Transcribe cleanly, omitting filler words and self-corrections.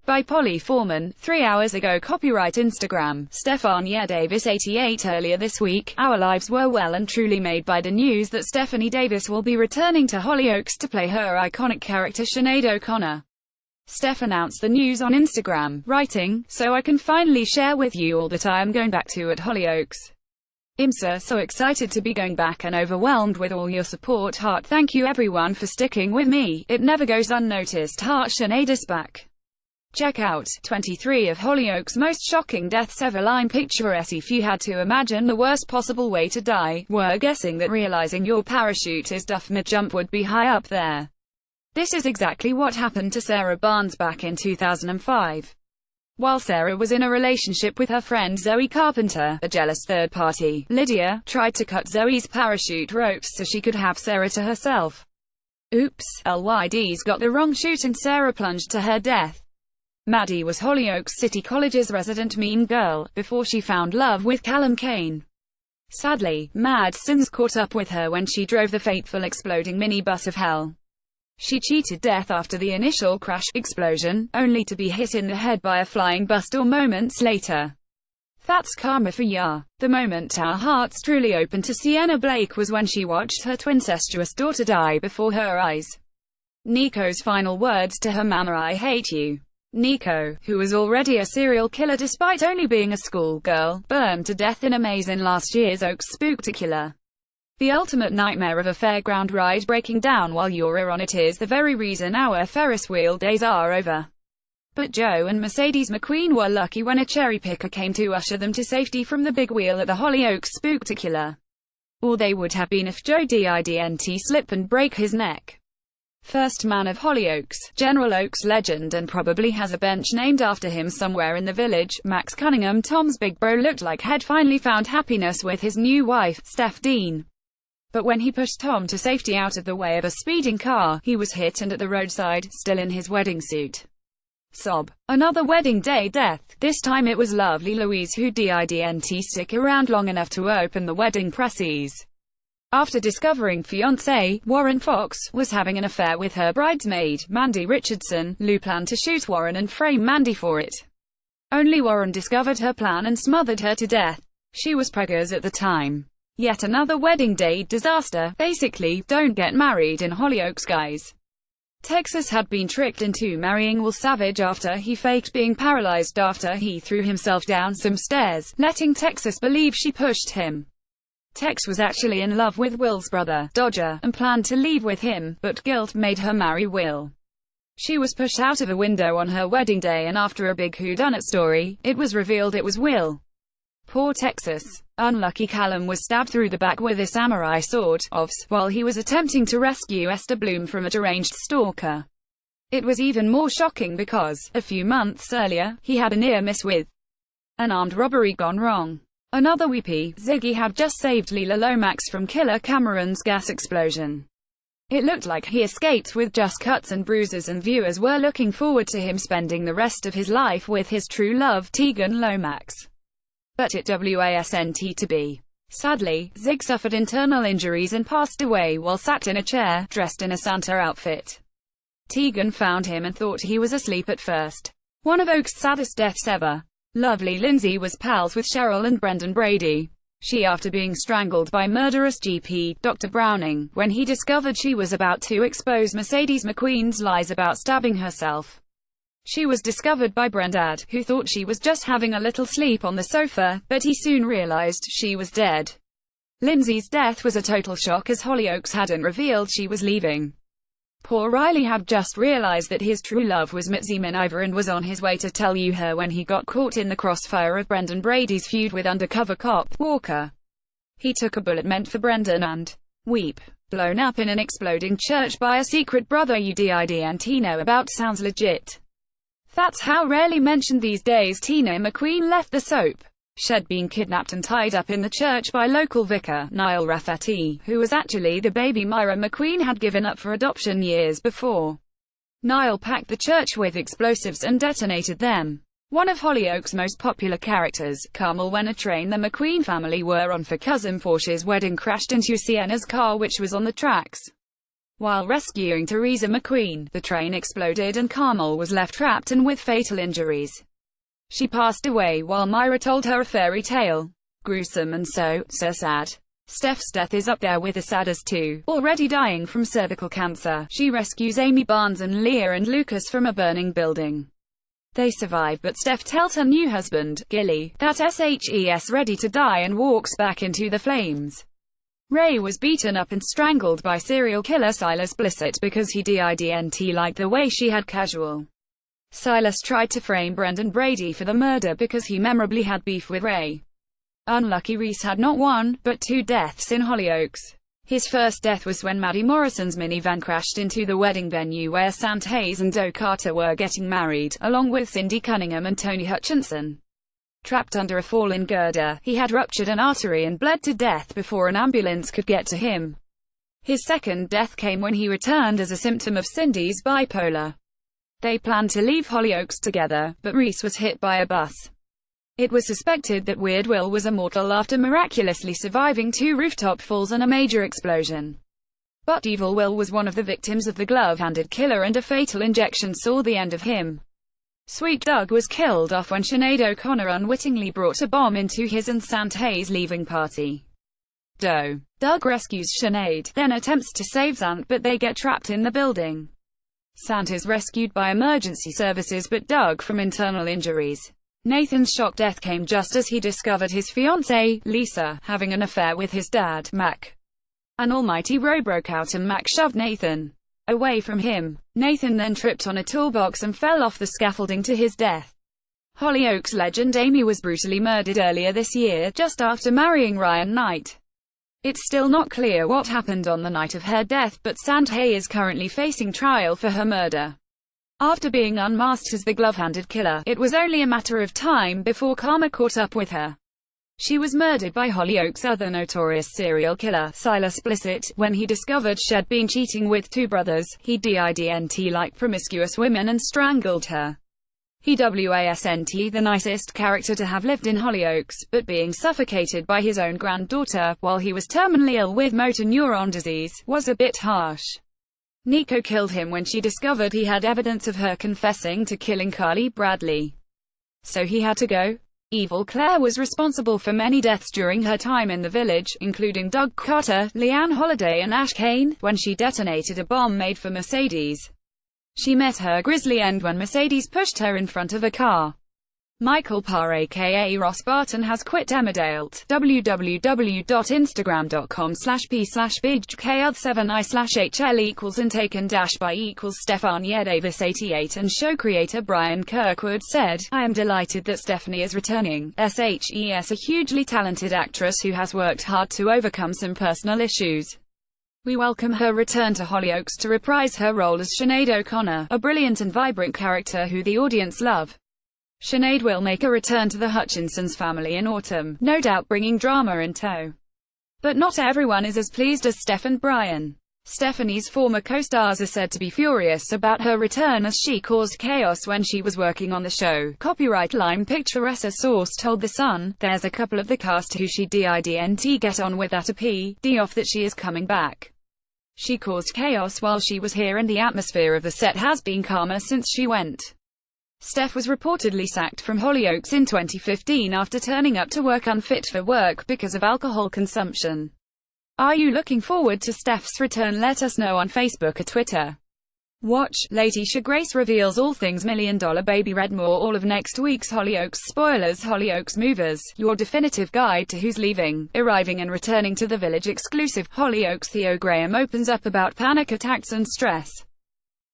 By Polly Foreman, 3 hours ago. Copyright Instagram, Stephania Davis 88. Earlier this week, our lives were well and truly made by the news that Stephanie Davis will be returning to Hollyoaks to play her iconic character Sinead O'Connor. Steph announced the news on Instagram, writing, "So I can finally share with you all that I am going back to at Hollyoaks. I'm so excited to be going back and overwhelmed with all your support. Heart. Thank you everyone for sticking with me. It never goes unnoticed. Heart. Sinead is back. Check out 23 of Hollyoaks' most shocking deaths ever. Line picturesque. If you had to imagine the worst possible way to die, we're guessing that realizing your parachute is duff mid-jump would be high up there. This is exactly what happened to Sarah Barnes back in 2005. While Sarah was in a relationship with her friend Zoe Carpenter, a jealous third party, Lydia, tried to cut Zoe's parachute ropes so she could have Sarah to herself. Oops, LYD's got the wrong chute and Sarah plunged to her death. Maddie was Hollyoaks City College's resident mean girl, before she found love with Callum Kane. Sadly, Mad Sins caught up with her when she drove the fateful exploding minibus of hell. She cheated death after the initial crash explosion, only to be hit in the head by a flying bus moments later. That's karma for ya. The moment our hearts truly opened to Sienna Blake was when she watched her twincestuous daughter die before her eyes. Nico's final words to her mama: "I hate you." Nico, who was already a serial killer despite only being a schoolgirl, burned to death in a maze in last year's Oaks Spooktacular. The ultimate nightmare of a fairground ride breaking down while you're on it is the very reason our Ferris wheel days are over. But Joe and Mercedes McQueen were lucky when a cherry picker came to usher them to safety from the big wheel at the Hollyoaks Spooktacular. Or they would have been if Joe didn't slip and break his neck. First man of Hollyoaks, General Oaks legend and probably has a bench named after him somewhere in the village, Max Cunningham, Tom's big bro, looked like he'd finally found happiness with his new wife, Steph Dean. But when he pushed Tom to safety out of the way of a speeding car, he was hit and at the roadside, still in his wedding suit. Sob. Another wedding day death. This time it was lovely Louise who didn't stick around long enough to open the wedding presses. After discovering fiancé, Warren Fox, was having an affair with her bridesmaid, Mandy Richardson, Lou planned to shoot Warren and frame Mandy for it. Only Warren discovered her plan and smothered her to death. She was preggers at the time. Yet another wedding day disaster. Basically, don't get married in Hollyoaks, guys. Texas had been tricked into marrying Will Savage after he faked being paralyzed after he threw himself down some stairs, letting Texas believe she pushed him. Tex was actually in love with Will's brother, Dodger, and planned to leave with him, but guilt made her marry Will. She was pushed out of a window on her wedding day, and after a big whodunit story, it was revealed it was Will. Poor Texas. Unlucky Callum was stabbed through the back with a samurai sword, while he was attempting to rescue Esther Bloom from a deranged stalker. It was even more shocking because, a few months earlier, he had a near miss with an armed robbery gone wrong. Another weepy, Ziggy had just saved Leela Lomax from Killer Cameron's gas explosion. It looked like he escaped with just cuts and bruises, and viewers were looking forward to him spending the rest of his life with his true love Tegan Lomax. But it wasn't to be. Sadly, Zig suffered internal injuries and passed away while sat in a chair, dressed in a Santa outfit. Tegan found him and thought he was asleep at first. One of Oak's saddest deaths ever. Lovely Lindsay was pals with Cheryl and Brendan Brady. She after being strangled by murderous GP, Dr. Browning, when he discovered she was about to expose Mercedes McQueen's lies about stabbing herself. She was discovered by Brendad, who thought she was just having a little sleep on the sofa, but he soon realized she was dead. Lindsay's death was a total shock as Hollyoaks hadn't revealed she was leaving. Poor Riley had just realized that his true love was Mitzi Miniver and was on his way to tell you her when he got caught in the crossfire of Brendan Brady's feud with undercover cop Walker. He took a bullet meant for Brendan and weep. Blown up in an exploding church by a secret brother you didn't know about sounds legit. That's how rarely mentioned these days Tina McQueen left the soap. She'd been kidnapped and tied up in the church by local vicar, Niall Rafferty, who was actually the baby Myra McQueen had given up for adoption years before. Niall packed the church with explosives and detonated them. One of Hollyoaks' most popular characters, Carmel, when a train the McQueen family were on for cousin Portia's wedding crashed into Sienna's car which was on the tracks. While rescuing Teresa McQueen, the train exploded and Carmel was left trapped and with fatal injuries. She passed away while Myra told her a fairy tale. Gruesome and so sad. Steph's death is up there with the saddest too. Already dying from cervical cancer, she rescues Amy Barnes and Leah and Lucas from a burning building. They survive, but Steph tells her new husband, Gilly, that she's ready to die and walks back into the flames. Ray was beaten up and strangled by serial killer Silas Blissett because he didn't like the way she had casual. Silas tried to frame Brendan Brady for the murder because he memorably had beef with Ray. Unlucky Reese had not one, but two deaths in Hollyoaks. His first death was when Maddie Morrison's minivan crashed into the wedding venue where Sant Hayes and Doe Carter were getting married, along with Cindy Cunningham and Tony Hutchinson. Trapped under a fallen girder, he had ruptured an artery and bled to death before an ambulance could get to him. His second death came when he returned as a symptom of Cindy's bipolar. They planned to leave Hollyoaks together, but Reese was hit by a bus. It was suspected that Weird Will was immortal after miraculously surviving 2 rooftop falls and a major explosion. But Evil Will was one of the victims of the glove-handed killer, and a fatal injection saw the end of him. Sweet Doug was killed off when Sinead O'Connor unwittingly brought a bomb into his and Sant Hayes' leaving party. Doug rescues Sinead, then attempts to save Sant, but they get trapped in the building. Sant is rescued by emergency services, but Doug from internal injuries. Nathan's shock death came just as he discovered his fiancée, Lisa, having an affair with his dad, Mac. An almighty row broke out and Mac shoved Nathan away from him. Nathan then tripped on a toolbox and fell off the scaffolding to his death. Hollyoaks legend Amy was brutally murdered earlier this year, just after marrying Ryan Knight. It's still not clear what happened on the night of her death, but Sant Hayes is currently facing trial for her murder. After being unmasked as the glove-handed killer, it was only a matter of time before karma caught up with her. She was murdered by Hollyoaks' other notorious serial killer, Silas Blissett. When he discovered she'd been cheating with 2 brothers, he didn't like promiscuous women and strangled her. He wasn't the nicest character to have lived in Hollyoaks, but being suffocated by his own granddaughter, while he was terminally ill with motor neuron disease, was a bit harsh. Nico killed him when she discovered he had evidence of her confessing to killing Carly Bradley. So he had to go. Evil Claire was responsible for many deaths during her time in the village, including Doug Carter, Leanne Holiday and Ash Kane, when she detonated a bomb made for Mercedes. She met her grisly end when Mercedes pushed her in front of a car. Michael Parr aka Ross Barton has quit Emmerdale. www.instagram.com/p/bigkr7i/hl and taken-by Davis 88 and show creator Brian Kirkwood said, "I am delighted that Stephanie is returning. Shes a hugely talented actress who has worked hard to overcome some personal issues. We welcome her return to Hollyoaks to reprise her role as Sinead O'Connor, a brilliant and vibrant character who the audience love. Sinead will make a return to the Hutchinsons family in autumn, no doubt bringing drama in tow. But not everyone is as pleased as Steph and Brian. Stephanie's former co-stars are said to be furious about her return as she caused chaos when she was working on the show. Copyright Lime Pictures. A source told The Sun, "There's a couple of the cast who she didn't get on with at a off that she is coming back. She caused chaos while she was here and the atmosphere of the set has been calmer since she went." Steph was reportedly sacked from Hollyoaks in 2015 after turning up to work unfit for work because of alcohol consumption. Are you looking forward to Steph's return? Let us know on Facebook or Twitter. Watch, Letitia Grace reveals all things $1 Million Baby Redmore. All of next week's Hollyoaks spoilers. Hollyoaks Movers, your definitive guide to who's leaving, arriving and returning to the village. Exclusive Hollyoaks. Theo Graham opens up about panic attacks and stress.